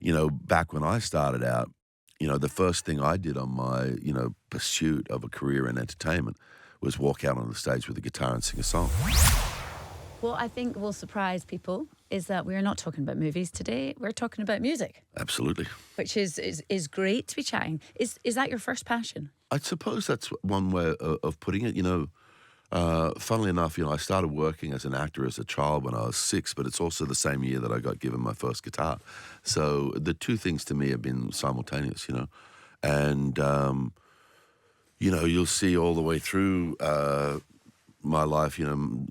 Back when I started out, the first thing I did on my, pursuit of a career in entertainment was walk out on the stage with a guitar and sing a song. What I think will surprise people is that we're not talking about movies today. We're talking about music, Absolutely. which is great to be chatting. Is that your first passion? I suppose that's one way of putting it. Funnily enough, I started working as an actor as a child when I was 6, but it's also the same year that I got given my first guitar. So the two things to me have been simultaneous. And, you'll see all the way through my life,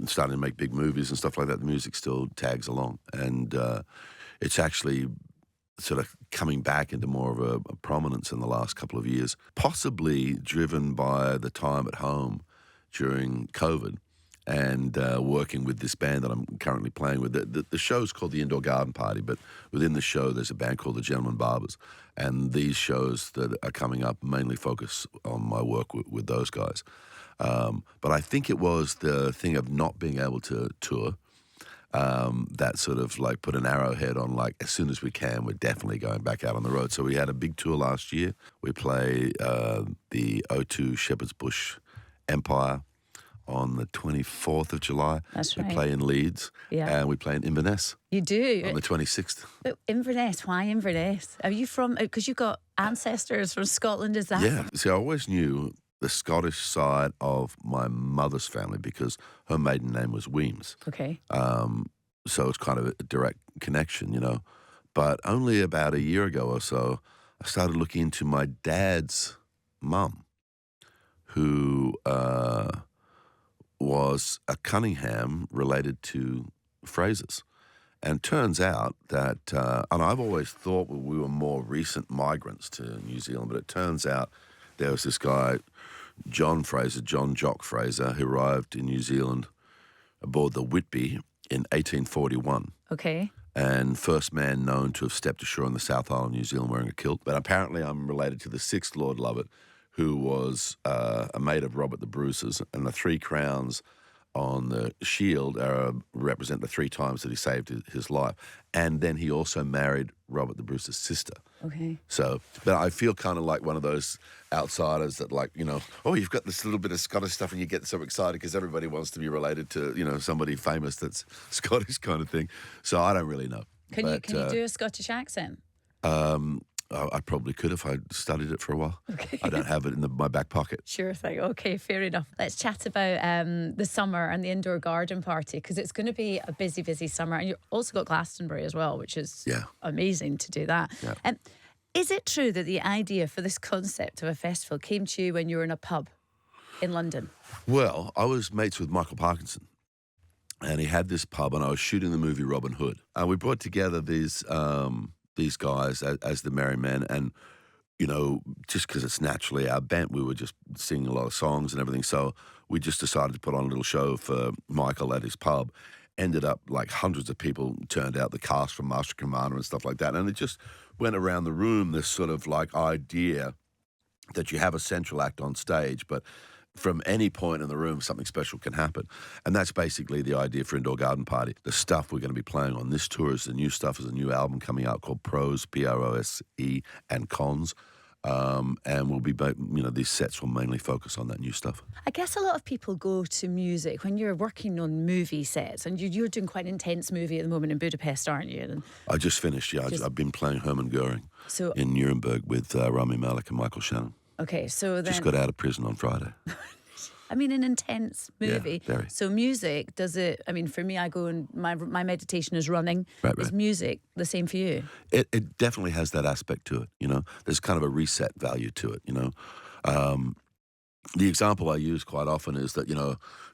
starting to make big movies and stuff like that. The music still tags along. And it's actually sort of coming back into more of a prominence in the last couple of years, possibly driven by the time at home during COVID and working with this band that I'm currently playing with. The show's called the Indoor Garden Party, but within the show there's a band called the Gentlemen Barbers, and these shows that are coming up mainly focus on my work with those guys. But I think it was the thing of not being able to tour that sort of like put an arrowhead on, like, as soon as we can, we're definitely going back out on the road. So we had a big tour last year. We play the O2 Shepherd's Bush Empire on the 24th of July. That's We right. play in Leeds, Yeah. and we play in Inverness You do. on the 26th. But Inverness, why Inverness? Are you from, because you've got ancestors from Scotland, is that? Yeah. See, I always knew the Scottish side of my mother's family because her maiden name was Weems. Okay. So it's kind of a direct connection. But only about a year ago or so, I started looking into my dad's mum, who was a Cunningham related to Frasers. And turns out that, and I've always thought we were more recent migrants to New Zealand, but it turns out there was this guy, John Jock Fraser, who arrived in New Zealand aboard the Whitby in 1841. Okay. And first man known to have stepped ashore on the South Island of New Zealand wearing a kilt. But apparently I'm related to the 6th Lord Lovat, who was a mate of Robert the Bruce's, and the 3 crowns on the shield represent the 3 times that he saved his life. And then he also married Robert the Bruce's sister. Okay. So, but I feel kind of like one of those outsiders that, like, oh, you've got this little bit of Scottish stuff and you get so excited because everybody wants to be related to, somebody famous that's Scottish kind of thing. So I don't really know. Can you do a Scottish accent? I probably could if I studied it for a while. Okay. I don't have it in my back pocket. Sure thing. Okay, fair enough. Let's chat about the summer and the indoor garden party, because it's going to be a busy, busy summer. And you've also got Glastonbury as well, which is amazing to do that. Yeah. Is it true that the idea for this concept of a festival came to you when you were in a pub in London? Well, I was mates with Michael Parkinson, and he had this pub, and I was shooting the movie Robin Hood. We brought together these guys as the Merry Men, and just because it's naturally our bent, we were just singing a lot of songs and everything. So we just decided to put on a little show for Michael at his pub. Ended up like hundreds of people turned out, the cast from Master Commander and stuff like that. And it just went around the room, this sort of like idea that you have a central act on stage, but from any point in the room, something special can happen. And that's basically the idea for Indoor Garden Party. The stuff we're going to be playing on this tour is the new stuff, is a new album coming out called Prose, Prose, and Cons. And we'll be, these sets will mainly focus on that new stuff. I guess a lot of people go to music when you're working on movie sets, and you're doing quite an intense movie at the moment in Budapest, aren't you? And I just finished, I've been playing Hermann Goering in Nuremberg with Rami Malek and Michael Shannon. Okay, so then... Just got out of prison on Friday. I mean, an intense movie. Yeah, very. So music, does it... I mean, for me, I go and my meditation is running. Right. Is music the same for you? It definitely has that aspect to it, There's kind of a reset value to it, The example I use quite often is that,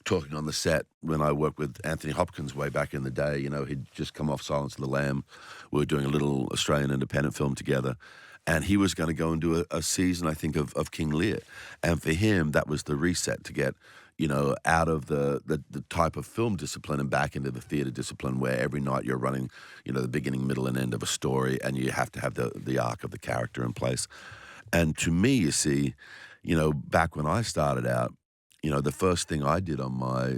talking on the set when I worked with Anthony Hopkins way back in the day, he'd just come off Silence of the Lamb. We were doing a little Australian independent film together. And he was going to go and do a season, I think, of King Lear. And for him, that was the reset to get, out of the type of film discipline and back into the theatre discipline where every night you're running, the beginning, middle, and end of a story, and you have to have the arc of the character in place. And to me, you see, back when I started out, the first thing I did on my,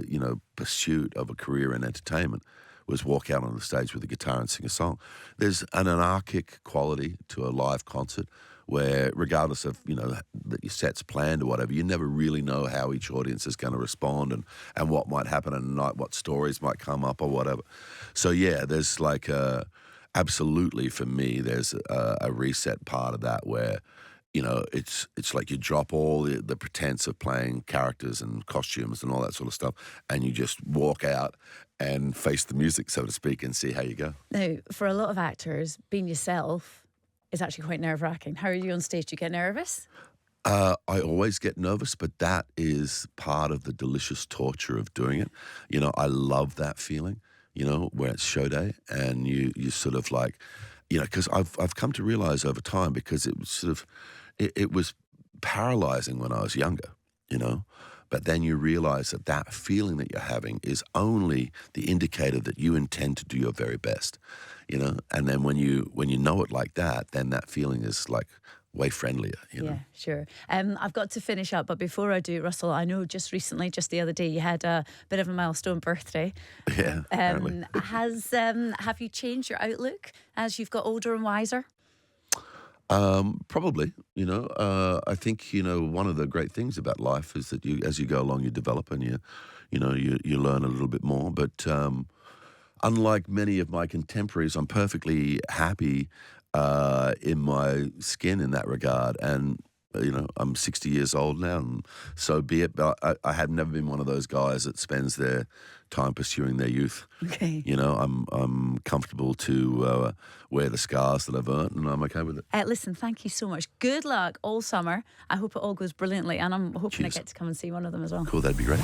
pursuit of a career in entertainment was walk out on the stage with a guitar and sing a song. There's an anarchic quality to a live concert where, regardless of, that your set's planned or whatever, you never really know how each audience is going to respond and what might happen in the night, what stories might come up or whatever. So, yeah, there's like absolutely for me, there's a reset part of that where, it's like you drop all the pretense of playing characters and costumes and all that sort of stuff, and you just walk out and face the music, so to speak, and see how you go. Now, for a lot of actors, being yourself is actually quite nerve-wracking. How are you on stage? Do you get nervous? I always get nervous, but that is part of the delicious torture of doing it. I love that feeling, where it's show day and you sort of like, because I've come to realize over time, because it was sort of, it was paralyzing when I was younger, but then you realize that feeling that you're having is only the indicator that you intend to do your very best, and then when you know it like that, then that feeling is like way friendlier, Yeah, sure. I've got to finish up, but before I do, Russell, I know just the other day, you had a bit of a milestone birthday. Yeah, apparently. Have you changed your outlook as you've got older and wiser? Probably, I think, one of the great things about life is that as you go along, you develop and you learn a little bit more. But unlike many of my contemporaries, I'm perfectly happy in my skin in that regard. And, I'm 60 years old now, and so be it. But I have never been one of those guys that spends their time pursuing their youth. Okay. I'm comfortable to wear the scars that I've earned, and I'm okay with it. Listen, thank you so much. Good luck all summer. I hope it all goes brilliantly, and I'm hoping I get to come and see one of them as well. Cool, that'd be great.